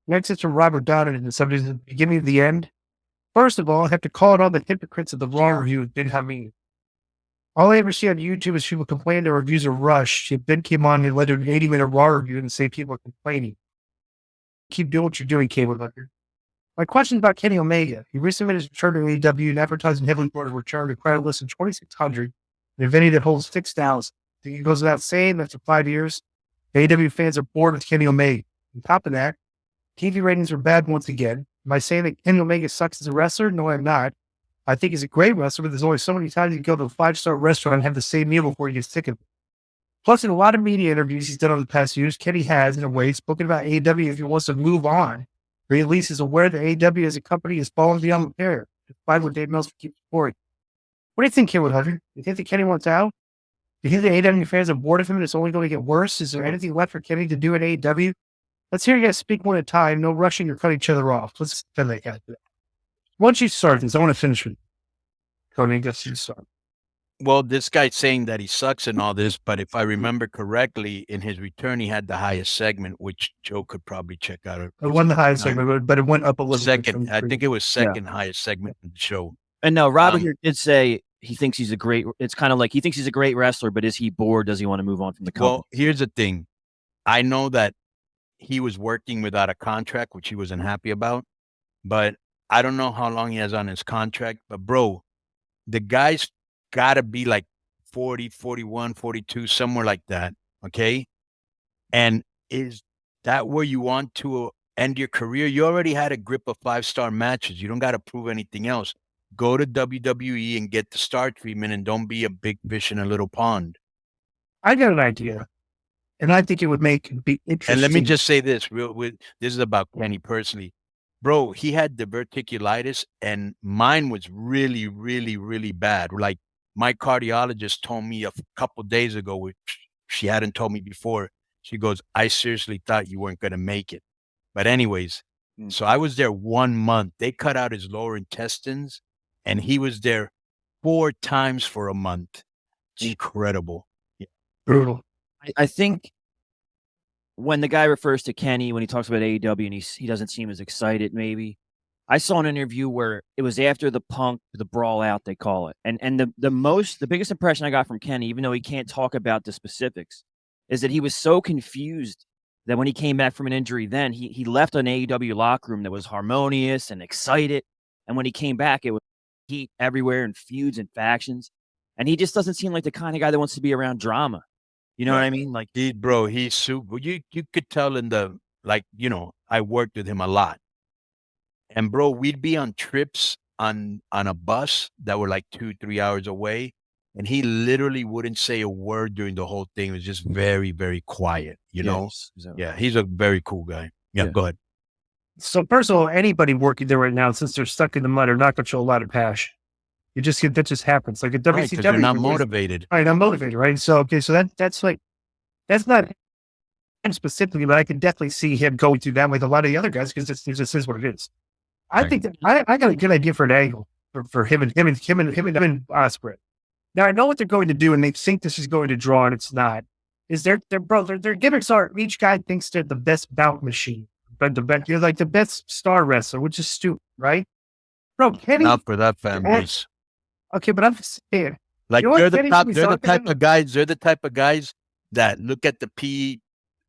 Next is from Robert Downey in the 70s at the beginning of the end. First of all, I have to call it all the hypocrites of the Raw review didn't have me. All I ever see on YouTube is people complain their reviews are rushed. It then came on and led to an 80-minute Raw review and say people are complaining. Keep doing what you're doing, Cable Hunter. My question about Kenny Omega. He recently made his return to AEW and advertising heavily for his return to crowd list in 2,600 and a venue that holds 6,000. I think it goes without saying after 5 years, AEW fans are bored with Kenny Omega. On top of that, TV ratings are bad once again. Am I saying that Kenny Omega sucks as a wrestler? No, I'm not. I think he's a great wrestler, but there's only so many times you can go to a 5-star restaurant and have the same meal before you get sick of it. Plus, in a lot of media interviews he's done over the past years, Kenny has, in a way, spoken about AEW if he wants to move on, or at least is aware that AEW as a company is falling beyond repair, despite what Dave Meltzer keeps reporting. What do you think, Kid Hunter? Do you think that Kenny wants out? Do you think the AEW fans are bored of him and it's only going to get worse? Is there anything left for Kenny to do at AEW? Let's hear you guys speak one at a time. No rushing or cutting each other off. Let's spend that guy. Once you start this, I want to finish with Konnan. Guess you start. Well, this guy's saying that he sucks and all this, but if I remember correctly, in his return, he had the highest segment, which Joe could probably check out. It wasn't the highest segment, but it went up a little. Second, I think it was second highest segment in the show. And now Robert here did say he thinks he's a great. It's kind of like he thinks he's a great wrestler, but is he bored? Does he want to move on from the company? Well, here's the thing. I know that he was working without a contract, which he wasn't happy about, but I don't know how long he has on his contract. But bro, the guy's got to be like 40, 41, 42, somewhere like that. Okay. And is that where you want to end your career? You already had a grip of 5-star matches. You don't got to prove anything else. Go to WWE and get the star treatment and don't be a big fish in a little pond. I got an idea. And I think it would be interesting. And let me just say this this is about Kenny personally. Bro, he had diverticulitis and mine was really, really, really bad. Like my cardiologist told me a couple of days ago, which she hadn't told me before. She goes, I seriously thought you weren't going to make it. But anyways, so I was there 1 month. They cut out his lower intestines and he was there 4 times for a month. Incredible. Yeah. Brutal. I think when the guy refers to Kenny, when he talks about AEW and he doesn't seem as excited, maybe. I saw an interview where it was after the brawl out, they call it. And the biggest impression I got from Kenny, even though he can't talk about the specifics, is that he was so confused that when he came back from an injury then, he left an AEW locker room that was harmonious and excited. And when he came back, it was heat everywhere and feuds and factions. And he just doesn't seem like the kind of guy that wants to be around drama. You know what I mean? Like, he's super. You could tell in the, like, you know, I worked with him a lot. And bro, we'd be on trips on a bus that were like 2-3 hours away. And he literally wouldn't say a word during the whole thing. It was just very, very quiet, you know? Exactly. Yeah, he's a very cool guy. Yeah, go ahead. So first of all, anybody working there right now, since they're stuck in the mud, are not going to show a lot of passion. You just get, that just happens. Like a WCW. They're not motivated. Right, I'm motivated, right? So, okay, so that's not him specifically, but I can definitely see him going through that with a lot of the other guys because this is what it is. I think that I got a good idea for an angle for him and Ospreay. Now I know what they're going to do, and they think this is going to draw, and it's not. Is their gimmicks are each guy thinks they're the best bout machine, but you're like the best star wrestler, which is stupid, right? Bro, Kenny, not for that fan base. Okay, but I'm saying, like, you know, they're the type of guys that look at the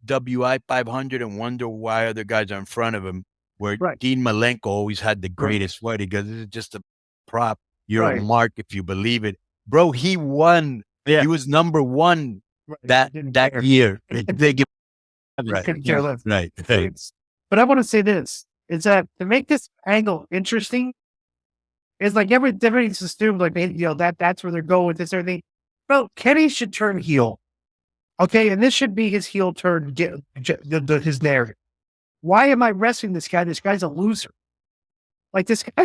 PWI 500 and wonder why other guys are in front of him. Where Dean Malenko always had the greatest fight because this is just a prop. You're a mark if you believe it. Bro, he won. Yeah. He was number one that year. They give right. But I want to say this, is that to make this angle interesting, it's like everything's assumed like, you know, that's where they're going with this everything. Bro, Kenny should turn heel. Okay, and this should be his heel turn, his narrative. Why am I wrestling this guy? This guy's a loser. Like this guy,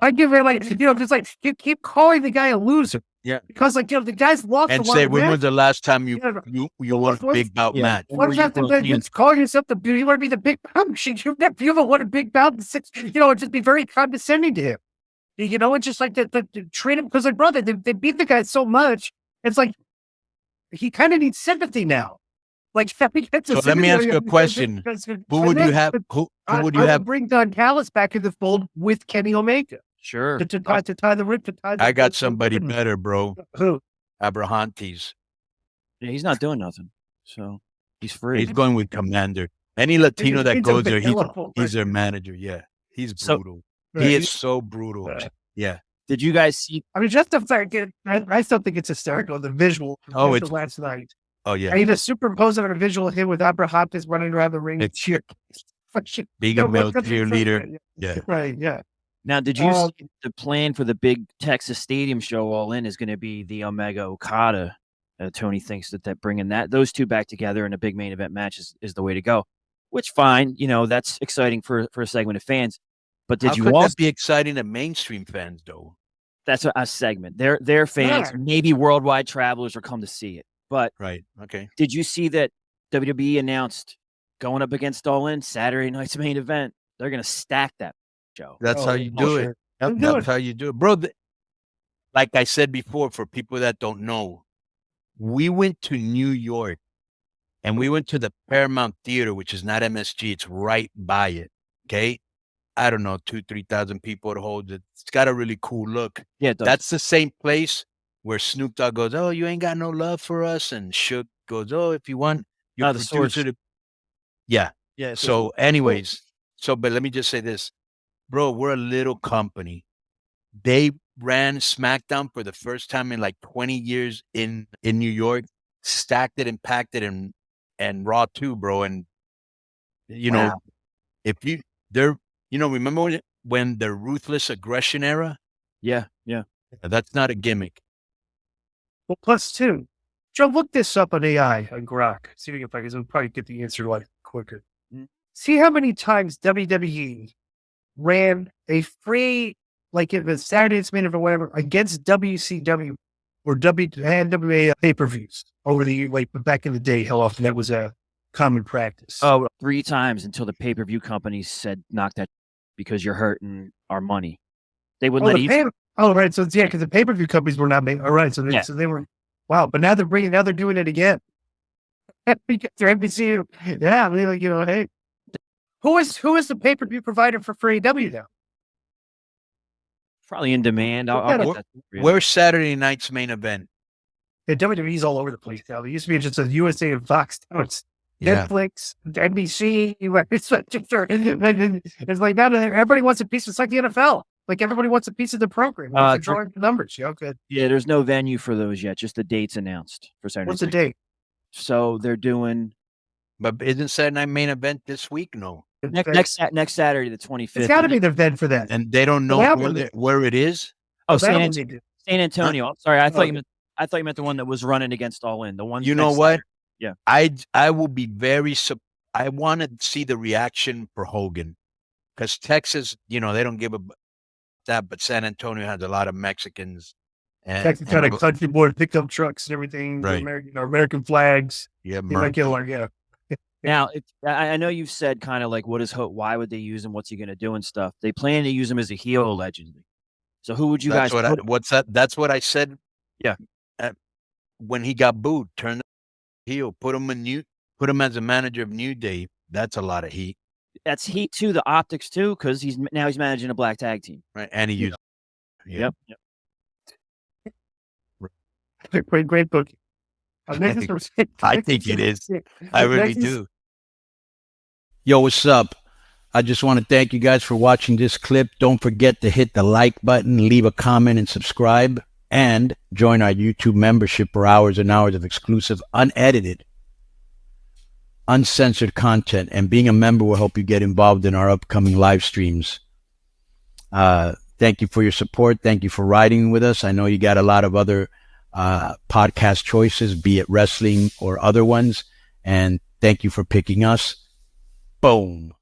I give it like, you know, just like you keep calling the guy a loser. Yeah. Because like, you know, the guy's lost and say, when was the last time you won a big bout match? What does that have to call yourself you want to be the big bout machine? You haven't won a big bout in 6, you know, just be very condescending to him. You know, it's just like the treat him because like, brother, they beat the guy so much. It's like, he kind of needs sympathy now. Like, So let me ask you a question. Who would you have? Who would you I have? would bring Don Callis back in the fold with Kenny Omega Sure. to tie the rip. I got somebody better, bro. Who? Abrahantes. Yeah, he's not doing nothing. So he's free. He's going with Commander. Any Latino that He's goes there, available, he's their manager. Yeah, he's So- brutal. Right. He is so brutal. Yeah. Did you guys see? I mean, just the fact that I still think it's hysterical. The visual. Oh, It's last night. Oh yeah. I need to superimpose it on a visual of him with Abrahantes running around the ring. It's- Cheer. Being a male cheerleader. Yeah. Right. Yeah. Now, did you see the plan for the big Texas Stadium show All In is going to be the Omega Okada? Tony thinks that bringing those two back together in a big main event match is the way to go. Which fine, that's exciting for a segment of fans. But did How you could also? that be exciting to mainstream fans, though? That's a segment. Their fans, Yeah. maybe worldwide travelers, will come to see it. But Right. Okay. did you see that WWE announced going up against All In Saturday night's main event? They're going to stack that show. That's how you do it. Let's do That's it. how you do it, bro. Like I said before, for people that don't know, we went to New York, and we went to the Paramount Theater, which is not MSG. It's right by it. Okay. I don't know, 2,000-3,000 people it holds. It's got a really cool look. Yeah, it does. That's the same place where Snoop Dogg goes, "Oh, you ain't got no love for us," and Shook goes, "Oh, if you want your the Source. producer to." Yeah. Yeah. So, anyways, but let me just say this, bro. We're a little company. They ran SmackDown for the first time in like 20 years in New York, stacked it and packed it, and Raw too, bro. And Wow. remember when the Ruthless Aggression era? yeah. That's not a gimmick. Well, plus two. Joe, look this up on AI on Grok. See if I can probably get the answer like quicker. Mm. See how many times WWE ran a free, like if it's Saturday's minute or whatever, against WCW or NWA pay-per-views over the like back in the day. How often that was a common practice. Oh, 3 times until the pay-per-view companies said, knock that because you're hurting our money. They wouldn't let either. Right. So yeah, because the pay-per-view companies were not making. All right. So they were. Wow. But now they're doing it again. Because they're NBC. Yeah. I mean, like, hey, who is the pay-per-view provider for AEW now? Probably in demand. I'll get that. Where's Saturday night's main event? Yeah, WWE's all over the place now. There used to be just a USA and Fox. Now it's Netflix, NBC. It's like now everybody wants a piece. It's like the NFL. Like everybody wants a piece of the program. Drawing the numbers. Yeah, good. Yeah, there's no venue for those yet. Just the dates announced for Saturday. What's the date? So they're doing. But isn't Saturday night main event this week? No. Next Saturday, the 25th. It's got to be the event for that. And they don't know where it is. Oh, San San Antonio. I'm sorry. I thought you meant the one that was running against All In. The one. You know what? Yeah. I will be very. I want to see the reaction for Hogan, because Texas, they don't give a that, but San Antonio has a lot of Mexicans. And Texas kind of country boy pickup trucks and everything. Right. American flags. Yeah, Yeah. Now, I know you've said kind of like, what is Hope? Why would they use him? What's he going to do and stuff? They plan to use him as a heel, allegedly. So who would you guys? What's that? That's what I said. Yeah. When he got booed, turn the heel, put him as a manager of New Day. That's a lot of heat. That's heat too. The optics too, because he's managing a black tag team. Right, and he used. Yeah. Yep. Great book. I think it is. I really do. Yo, what's up? I just want to thank you guys for watching this clip. Don't forget to hit the like button, leave a comment, and subscribe. And join our YouTube membership for hours and hours of exclusive, unedited, uncensored content. And being a member will help you get involved in our upcoming live streams. Thank you for your support. Thank you for riding with us. I know you got a lot of other podcast choices, be it wrestling or other ones. And thank you for picking us. Boom.